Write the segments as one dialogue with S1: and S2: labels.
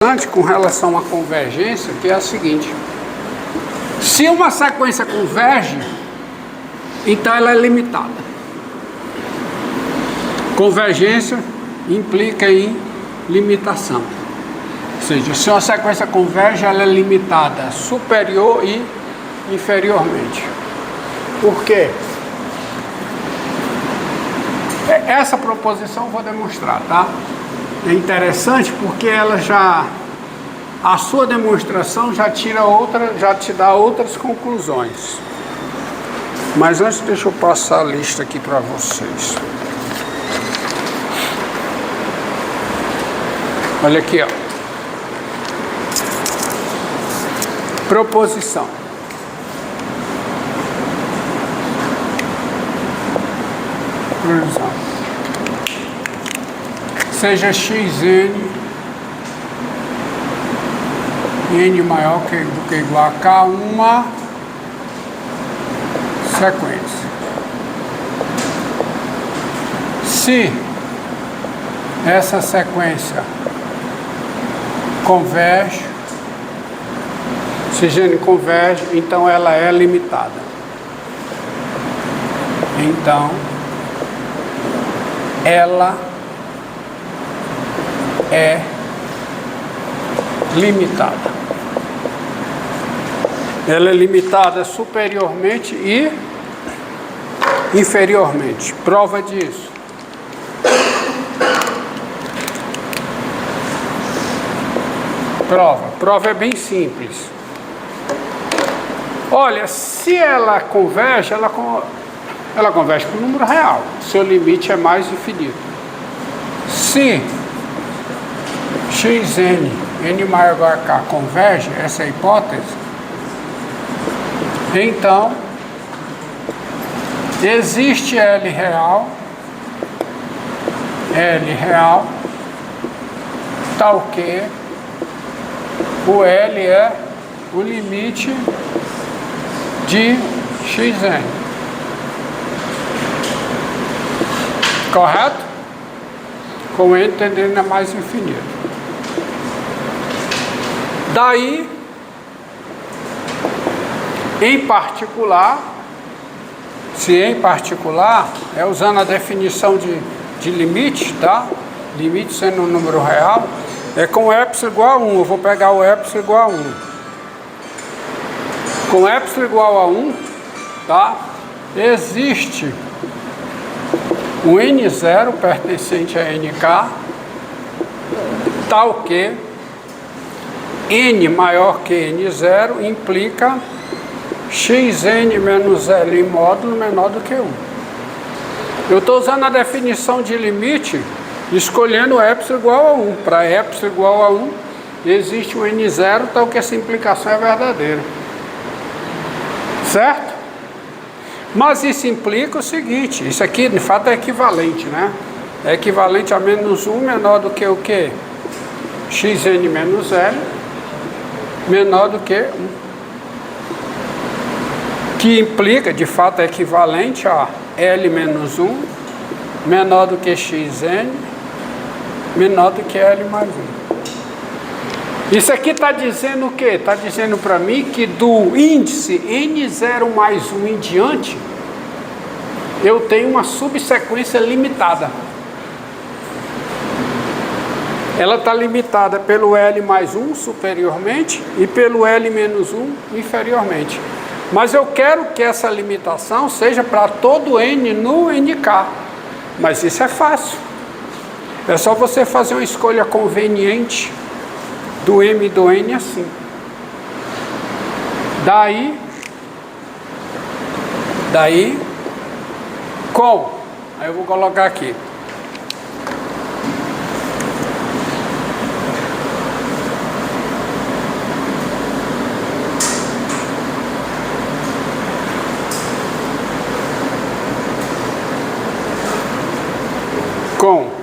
S1: Com relação à convergência, que é a seguinte: se uma sequência converge, então ela é limitada. Convergência implica em limitação, ou seja, se uma sequência converge, ela é limitada superior e inferiormente. Por quê? Essa proposição eu vou demonstrar, tá? É interessante porque ela a sua demonstração já te dá outras conclusões. Mas antes, deixa eu passar a lista aqui para vocês. Olha aqui, ó. Proposição. Seja xn n maior do que igual a k uma sequência. Se essa sequência converge, se n converge, então ela é limitada. Então ela é limitada. Ela é limitada superiormente e inferiormente. Prova disso. Prova é bem simples. Olha, se ela converge, ela converge com o número real. Seu limite é mais infinito. Se xn, n maior ou igual a k, converge, essa é a hipótese, então existe L real, tal que o L é o limite de xn. Correto? Com n tendendo a mais infinito. Daí, em particular, se em particular, é usando a definição de limite, tá? Limite sendo um número real, é com epsilon igual a 1. Eu vou pegar o epsilon igual a 1. Com epsilon igual a 1, tá? Existe um n0 pertencente a nk, tal que n maior que n0 implica xn menos L em módulo menor do que 1. Eu estou usando a definição de limite, escolhendo epsilon igual a 1. Para epsilon igual a 1, existe um n0, tal que essa implicação é verdadeira. Certo? Mas isso implica o seguinte: isso aqui de fato é equivalente, né? É equivalente a menos 1 menor do que o quê? Xn menos L menor do que 1. Que implica, de fato, é equivalente a L menos 1 menor do que Xn menor do que L mais 1. Isso aqui está dizendo o quê? Está dizendo para mim que do índice N0 mais 1 em diante, eu tenho uma subsequência limitada. Ela está limitada pelo L mais 1 superiormente e pelo L menos 1 inferiormente. Mas eu quero que essa limitação seja para todo N no NK. Mas isso é fácil. É só você fazer uma escolha conveniente do M e do N assim. Daí, com. Aí eu vou colocar aqui.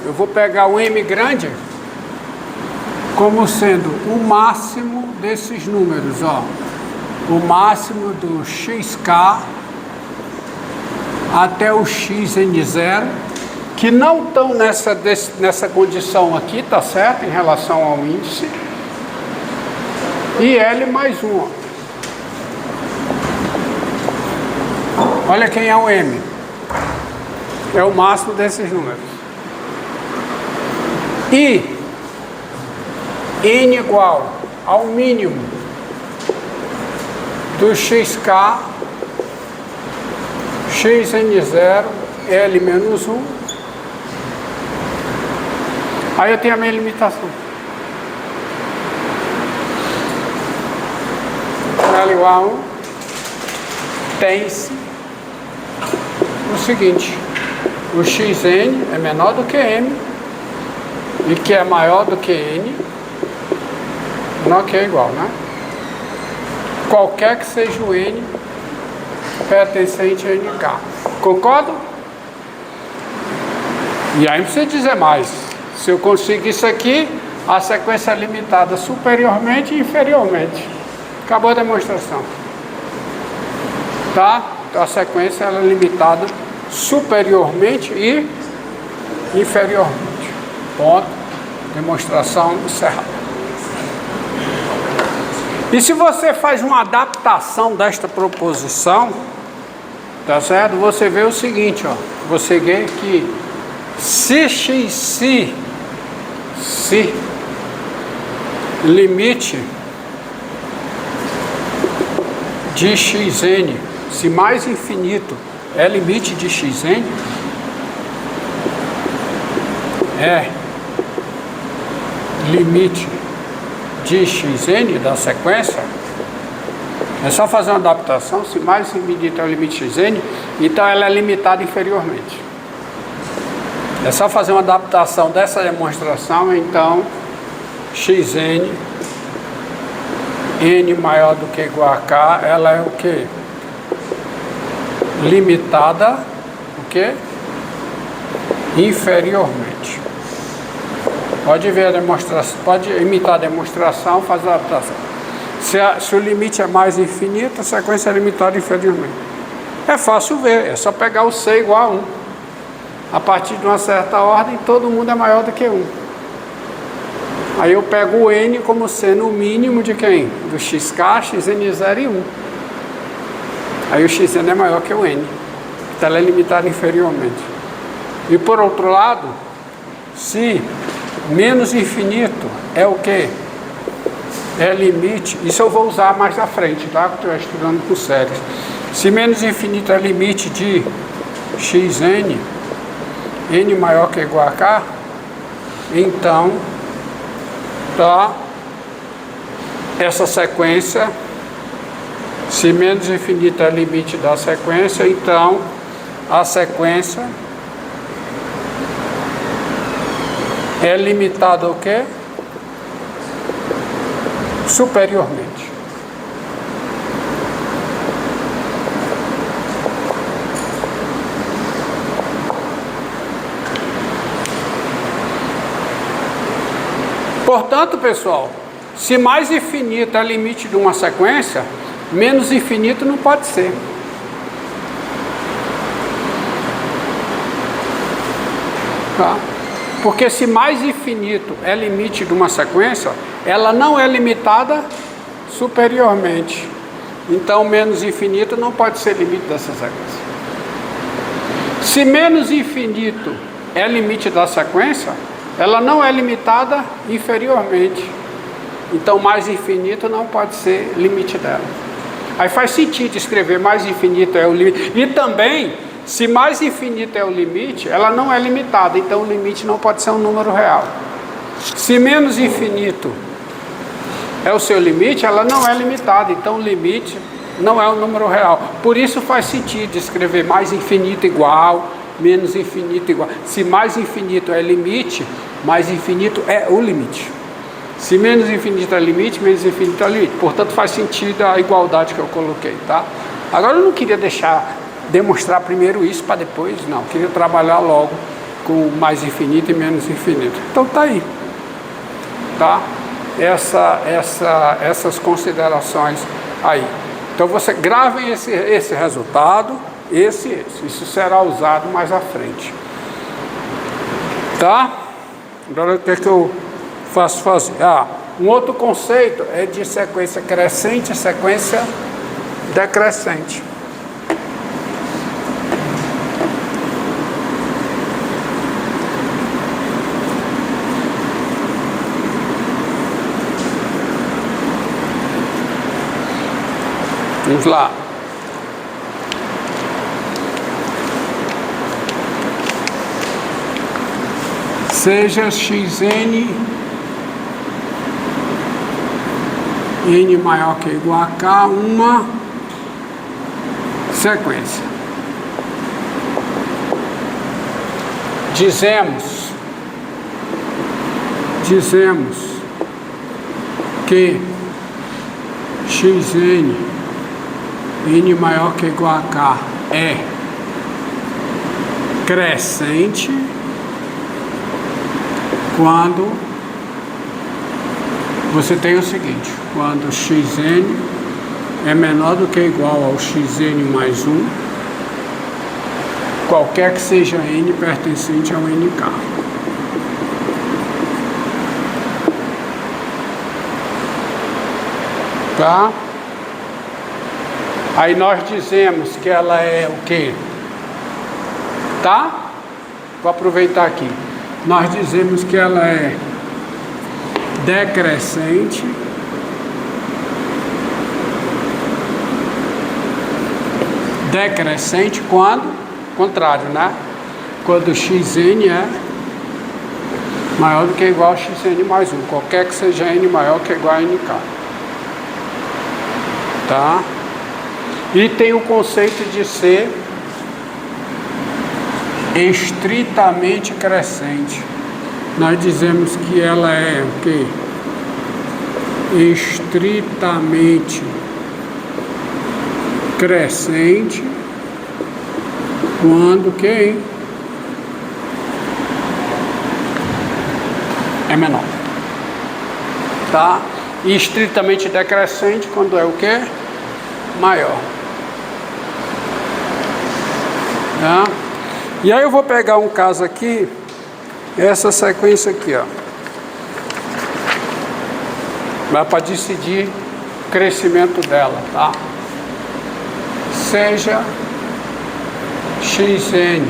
S1: Eu vou pegar o M grande como sendo o máximo desses números, ó. O máximo do xk até o xn0, que não estão nessa condição aqui, tá certo? Em relação ao índice, e L mais 1. Olha quem é o M. É o máximo desses números. E N igual ao mínimo do XK, XN0, L menos 1. Aí eu tenho a minha limitação. L igual a 1 tem-se o seguinte: o Xn é menor do que M, e que é maior do que N, menor que é igual, né? Qualquer que seja o N pertencente a NK. Concordo? E aí não precisa dizer mais. Se eu conseguir isso aqui, a sequência é limitada superiormente e inferiormente. Acabou a demonstração. Tá? Então a sequência ela é limitada superiormente e inferiormente. Ponto. Demonstração encerrada. E se você faz uma adaptação desta proposição, tá certo? Você vê o seguinte, ó. Você vê que se limite de Xn, se mais infinito é limite de Xn, é limite de Xn da sequência, é só fazer uma adaptação. Se mais infinito é o limite Xn, então ela é limitada inferiormente. É só fazer uma adaptação dessa demonstração. Então Xn, N maior do que igual a K, ela é o que? Limitada, o que? Inferiormente. Pode ver a demonstração, pode imitar a demonstração, fazer a adaptação. Se o limite é mais infinito, a sequência é limitada inferiormente. É fácil ver, é só pegar o C igual a 1. A partir de uma certa ordem, todo mundo é maior do que 1. Aí eu pego o N como sendo o mínimo de quem? Do XK, XN0 e 1. Aí o Xn é maior que o N. Então ela é limitada inferiormente. E por outro lado, se menos infinito é o que? É limite. Isso eu vou usar mais à frente, tá? Porque eu estou estudando por séries. Se menos infinito é limite de Xn, N maior que igual a K, então tá, essa sequência, se menos infinito é limite da sequência, então a sequência é limitada ao quê? Superiormente. Portanto, pessoal, se mais infinito é limite de uma sequência, menos infinito não pode ser. Tá? Porque se mais infinito é limite de uma sequência, ela não é limitada superiormente. Então, menos infinito não pode ser limite dessa sequência. Se menos infinito é limite da sequência, ela não é limitada inferiormente. Então, mais infinito não pode ser limite dela. Aí faz sentido escrever mais infinito é o limite. E também, se mais infinito é o limite, ela não é limitada. Então, o limite não pode ser um número real. Se menos infinito é o seu limite, ela não é limitada. Então, o limite não é um número real. Por isso faz sentido escrever mais infinito igual, menos infinito igual. Se mais infinito é limite, mais infinito é o limite. Se menos infinito é limite, menos infinito é limite. Portanto, faz sentido a igualdade que eu coloquei, tá? Agora, eu não queria demonstrar primeiro isso para depois, não. Eu queria trabalhar logo com mais infinito e menos infinito. Então, tá aí, tá? Essas considerações aí. Então, você gravem esse resultado, esse. Isso será usado mais à frente. Tá? Agora, o que é que eu faço fazer? Um outro conceito é de sequência crescente e sequência decrescente. Vamos lá. Seja xn n maior que ou igual a k uma sequência. Dizemos que xn n maior que ou igual a k é crescente quando você tem o seguinte: quando xn é menor do que ou igual ao xn mais 1, qualquer que seja n pertencente ao nk. Tá? Aí nós dizemos que ela é o quê? Tá? Vou aproveitar aqui. Nós dizemos que ela é decrescente quando, contrário, né? Quando xn é maior do que ou igual a xn mais 1, qualquer que seja n maior que ou igual a nk. Tá? E tem o conceito de ser estritamente crescente. Nós dizemos que ela é o quê? Estritamente crescente quando quem é menor. Tá? E estritamente decrescente quando é o quê? Maior. Tá? E aí eu vou pegar um caso aqui, essa sequência aqui, ó. Vai para decidir o crescimento dela, tá? Seja xn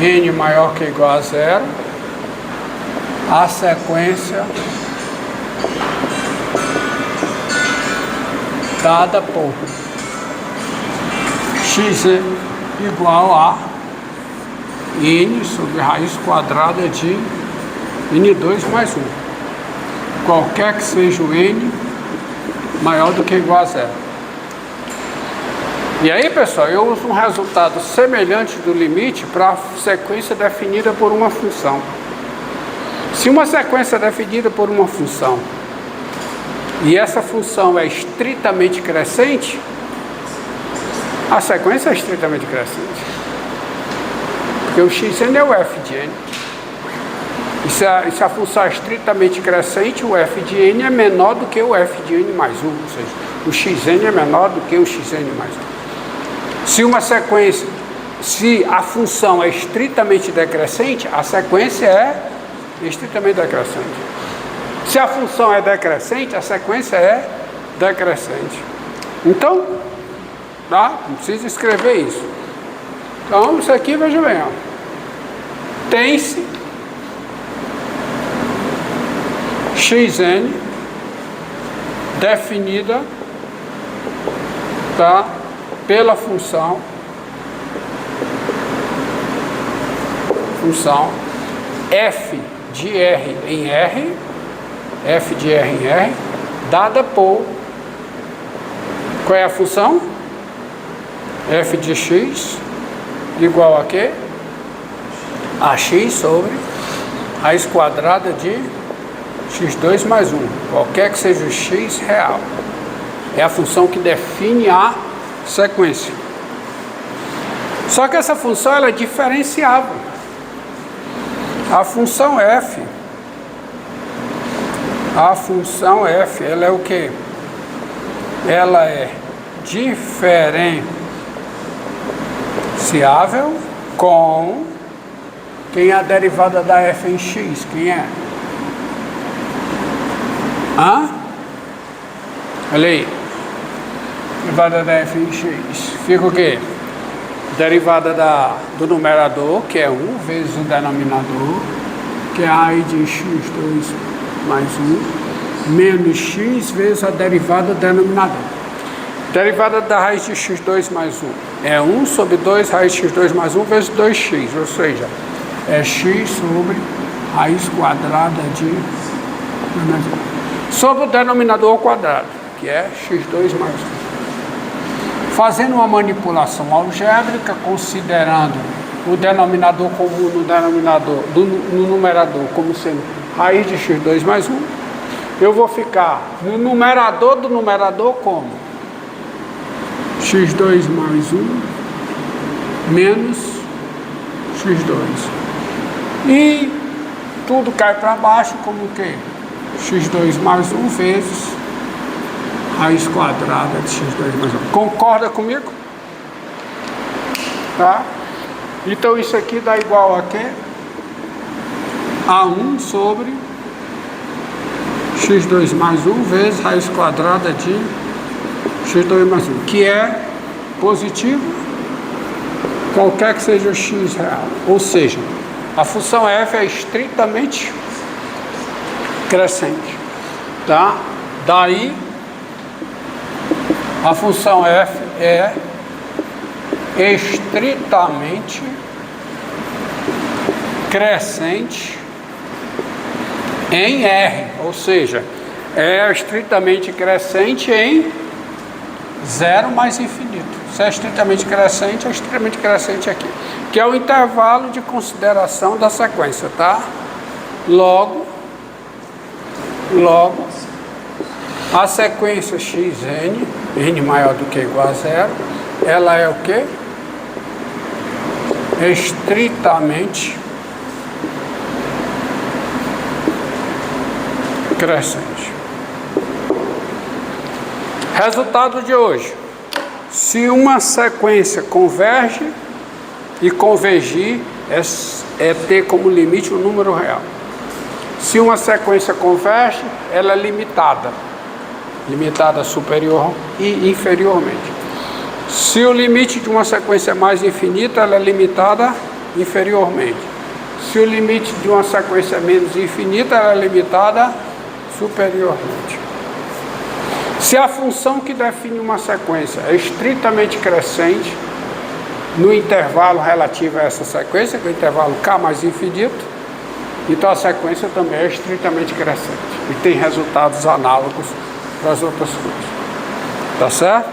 S1: n maior que ou igual a 0, a sequência dada por x igual a n sobre raiz quadrada de n2 mais 1. Qualquer que seja o n maior do que ou igual a 0. E aí, pessoal, eu uso um resultado semelhante do limite para a sequência definida por uma função. Se uma sequência é definida por uma função e essa função é estritamente crescente, a sequência é estritamente crescente. Porque o xn é o f de n. E se a função é estritamente crescente, o f de n é menor do que o f de n mais 1. Ou seja, o xn é menor do que o xn mais 1. Se a função é estritamente decrescente, a sequência é estritamente decrescente. Se a função é decrescente, a sequência é decrescente. Então, tá? Não precisa escrever isso. Então, isso aqui, veja bem, ó. Tem-se xn definida, tá? Pela função f de r em r, dada por, qual é a função? F de x igual a quê? A x sobre raiz quadrada de x2 mais 1, qualquer que seja o x real. É a função que define a sequência. Só que essa função ela é diferenciável. A função f, ela é o quê? Ela é diferenciável com quem é a derivada da f em x? Quem é? Hã? Olha aí. Derivada da f em x. Fica o quê? Derivada do numerador, que é 1, vezes o denominador, que é a raiz de x2 mais 1, menos x vezes a derivada do denominador. Derivada da raiz de x2 mais 1 é 1 sobre 2 raiz de x2 mais 1 vezes 2x, ou seja, é x sobre raiz quadrada de... sobre o denominador ao quadrado, que é x2 mais 1. Fazendo uma manipulação algébrica, considerando o denominador comum no numerador como sendo raiz de x2 mais 1, eu vou ficar no numerador do numerador como x2 mais 1 menos x2. E tudo cai para baixo como o quê? x2 mais 1 vezes raiz quadrada de x2 mais 1. Concorda comigo? Tá? Então isso aqui dá igual a quê? A 1 sobre x2 mais 1 vezes raiz quadrada de x2 mais 1, que é positivo, qualquer que seja o x real. Ou seja, a função f é estritamente crescente. Tá? Daí, a função f é estritamente crescente em R, ou seja, é estritamente crescente em 0 mais infinito. Se é estritamente crescente aqui, que é o intervalo de consideração da sequência, tá? Logo, a sequência xn, n maior do que ou igual a 0, ela é o quê? Estritamente crescente. Resultado de hoje: se uma sequência converge, e convergir é ter como limite o número real. Se uma sequência converge, ela é limitada superior e inferiormente. Se o limite de uma sequência é mais infinita, ela é limitada inferiormente. Se o limite de uma sequência é menos infinita, ela é limitada superiormente. Se a função que define uma sequência é estritamente crescente no intervalo relativo a essa sequência, que é o intervalo k mais infinito, então a sequência também é estritamente crescente e tem resultados análogos para as outras coisas. Tá certo?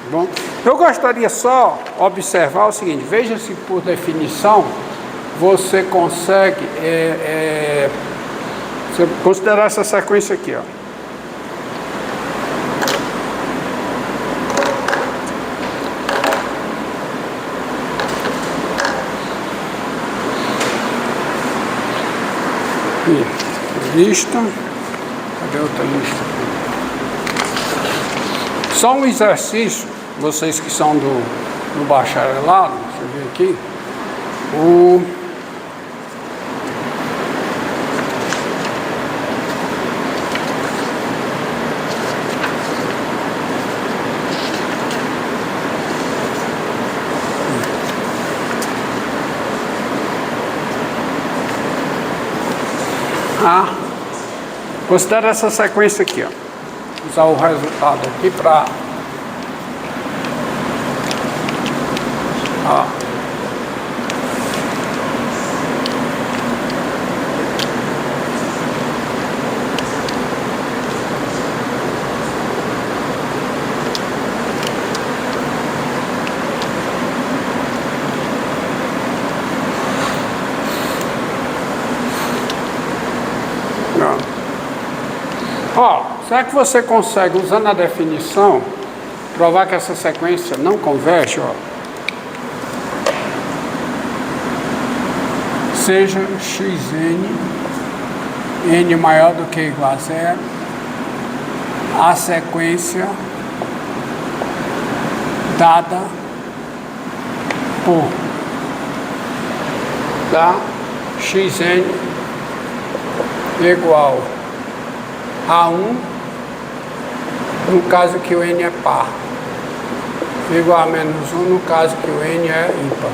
S1: Bom, eu gostaria só observar o seguinte: veja se por definição você consegue você considerar essa sequência aqui, ó. Lista. Cadê outra lista? Só um exercício, vocês que são do bacharelado, deixa eu ver aqui. Considera essa sequência aqui, ó. Usar o resultado aqui para será que você consegue, usando a definição, provar que essa sequência não converge, ó? Seja xn, n maior do que ou igual a 0, a sequência dada por xn igual A1, no caso que o N é par, igual a menos 1 no caso que o N é ímpar.